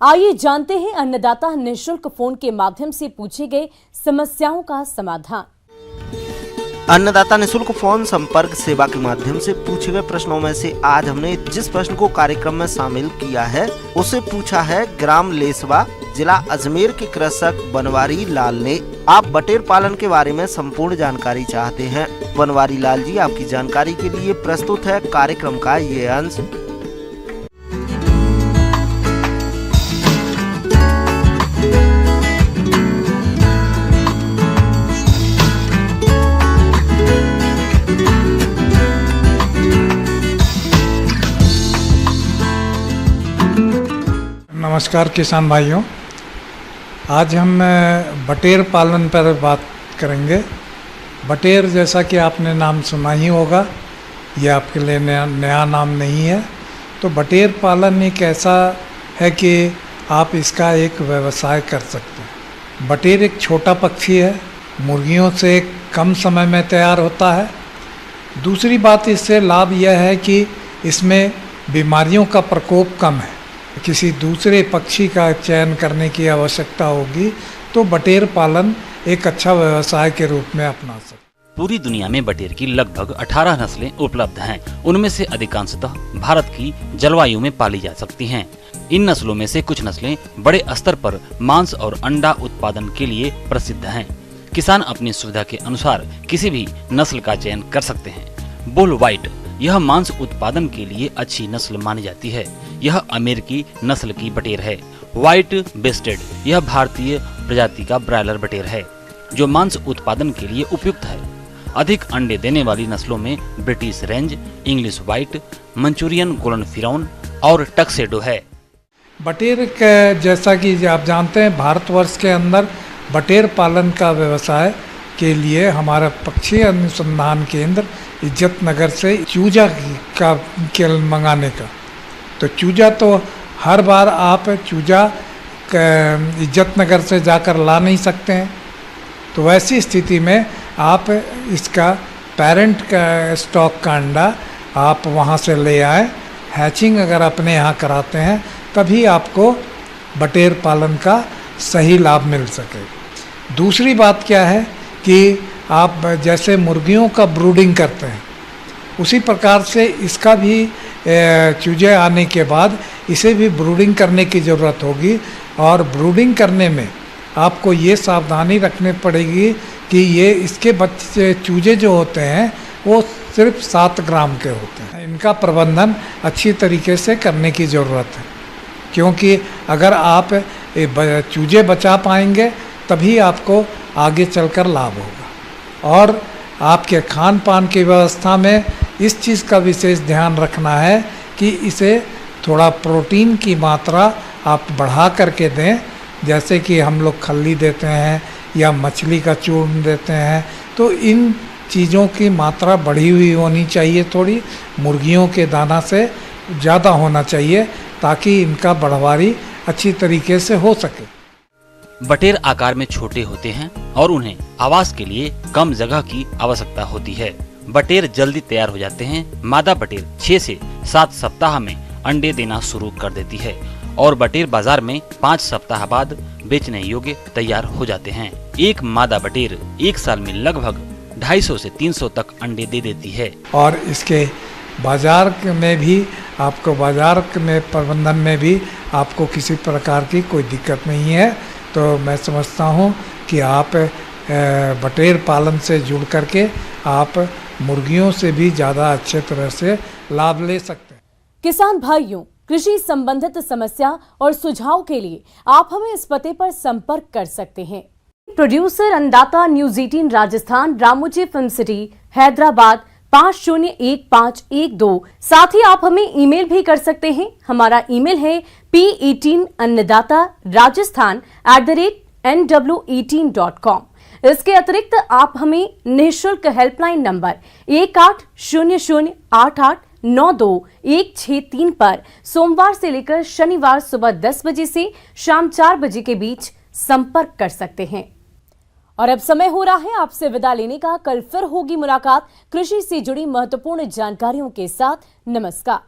आइए जानते हैं अन्नदाता निःशुल्क फोन के माध्यम से पूछे गए समस्याओं का समाधान। अन्नदाता निःशुल्क फोन संपर्क सेवा के माध्यम से पूछे गए प्रश्नों में से आज हमने जिस प्रश्न को कार्यक्रम में शामिल किया है उसे पूछा है ग्राम लेसवा, जिला अजमेर के कृषक बनवारी लाल ने। आप बटेर पालन के बारे में संपूर्ण जानकारी चाहते हैं। बनवारी लाल जी, आपकी जानकारी के लिए प्रस्तुत है कार्यक्रम का ये अंश। नमस्कार किसान भाइयों, आज हम बटेर पालन पर बात करेंगे। बटेर, जैसा कि आपने नाम सुना ही होगा, ये आपके लिए नया नाम नहीं है। तो बटेर पालन एक ऐसा है कि आप इसका एक व्यवसाय कर सकते हैं। बटेर एक छोटा पक्षी है, मुर्गियों से कम समय में तैयार होता है। दूसरी बात, इससे लाभ यह है कि इसमें बीमारियों का प्रकोप कम है। किसी दूसरे पक्षी का चयन करने की आवश्यकता होगी तो बटेर पालन एक अच्छा व्यवसाय के रूप में अपना सकते। पूरी दुनिया में बटेर की लगभग 18 नस्लें उपलब्ध हैं। उनमें से अधिकांशतः भारत की जलवायु में पाली जा सकती हैं। इन नस्लों में से कुछ नस्लें बड़े स्तर पर मांस और अंडा उत्पादन के लिए प्रसिद्ध हैं। किसान अपनी सुविधा के अनुसार किसी भी नस्ल का चयन कर सकते हैं। बुल व्हाइट, यह मांस उत्पादन के लिए अच्छी नस्ल मानी जाती है। यह अमेरिकी नस्ल की बटेर है। व्हाइट बेस्टेड, यह भारतीय प्रजाति का ब्रायलर बटेर है जो मांस उत्पादन के लिए उपयुक्त है। अधिक अंडे देने वाली नस्लों में British range, English white, Manchurian golden फिरौन और टक्सेडो है। बटेर जैसा कि आप जानते हैं, भारतवर्ष के अंदर बटेर पालन का व्यवसाय के लिए हमारा पक्षी अनुसंधान केंद्र इज्जत नगर से चूजा का केल मंगाने का, तो चूजा तो हर बार आप चूजा इज्जत नगर से जाकर ला नहीं सकते हैं। तो वैसी स्थिति में आप इसका पेरेंट का स्टॉक का अंडा आप वहाँ से ले आए। हैचिंग अगर अपने यहाँ कराते हैं तभी आपको बटेर पालन का सही लाभ मिल सके। दूसरी बात क्या है कि आप जैसे मुर्गियों का ब्रूडिंग करते हैं उसी प्रकार से इसका भी चूजे आने के बाद इसे भी ब्रूडिंग करने की ज़रूरत होगी। और ब्रूडिंग करने में आपको ये सावधानी रखनी पड़ेगी कि ये इसके बच्चे चूजे जो होते हैं वो सिर्फ 7 ग्राम के होते हैं। इनका प्रबंधन अच्छी तरीके से करने की ज़रूरत है, क्योंकि अगर आप चूजे बचा पाएंगे तभी आपको आगे चलकर लाभ होगा। और आपके खान पान की व्यवस्था में इस चीज़ का विशेष ध्यान रखना है कि इसे थोड़ा प्रोटीन की मात्रा आप बढ़ा करके दें। जैसे कि हम लोग खल्ली देते हैं या मछली का चूर्ण देते हैं, तो इन चीज़ों की मात्रा बढ़ी हुई होनी चाहिए। थोड़ी मुर्गियों के दाना से ज़्यादा होना चाहिए ताकि इनका बढ़वारी अच्छी तरीके से हो सके। बटेर आकार में छोटे होते हैं और उन्हें आवास के लिए कम जगह की आवश्यकता होती है। बटेर जल्दी तैयार हो जाते हैं। मादा बटेर 6 से 7 सप्ताह में अंडे देना शुरू कर देती है और बटेर बाजार में 5 सप्ताह बाद बेचने योग्य तैयार हो जाते हैं। एक मादा बटेर 1 साल में लगभग 250 से 300 तक अंडे दे देती है। और इसके बाजार में भी आपको प्रबंधन में भी आपको किसी प्रकार की कोई दिक्कत नहीं है। तो मैं समझता हूँ कि आप बटेर पालन से जुड़ करके आप मुर्गियों से भी ज़्यादा अच्छे तरह से लाभ ले सकते हैं। किसान भाइयों, कृषि संबंधित समस्या और सुझाव के लिए आप हमें इस पते पर संपर्क कर सकते हैं। प्रोड्यूसर अन्नदाता news 18 Rajasthan, Ramoji film city, Hyderabad 501512। साथ ही आप हमें ईमेल भी कर सकते हैं। हमारा ईमेल है p18annadatarajasthan@nw18.com। इसके अतिरिक्त आप हमें निःशुल्क हेल्पलाइन नंबर 180088921663 पर सोमवार से लेकर शनिवार सुबह 10 बजे से शाम 4 बजे के बीच संपर्क कर सकते हैं। और अब समय हो रहा है आपसे विदा लेने का। कल फिर होगी मुलाकात कृषि से जुड़ी महत्वपूर्ण जानकारियों के साथ। नमस्कार।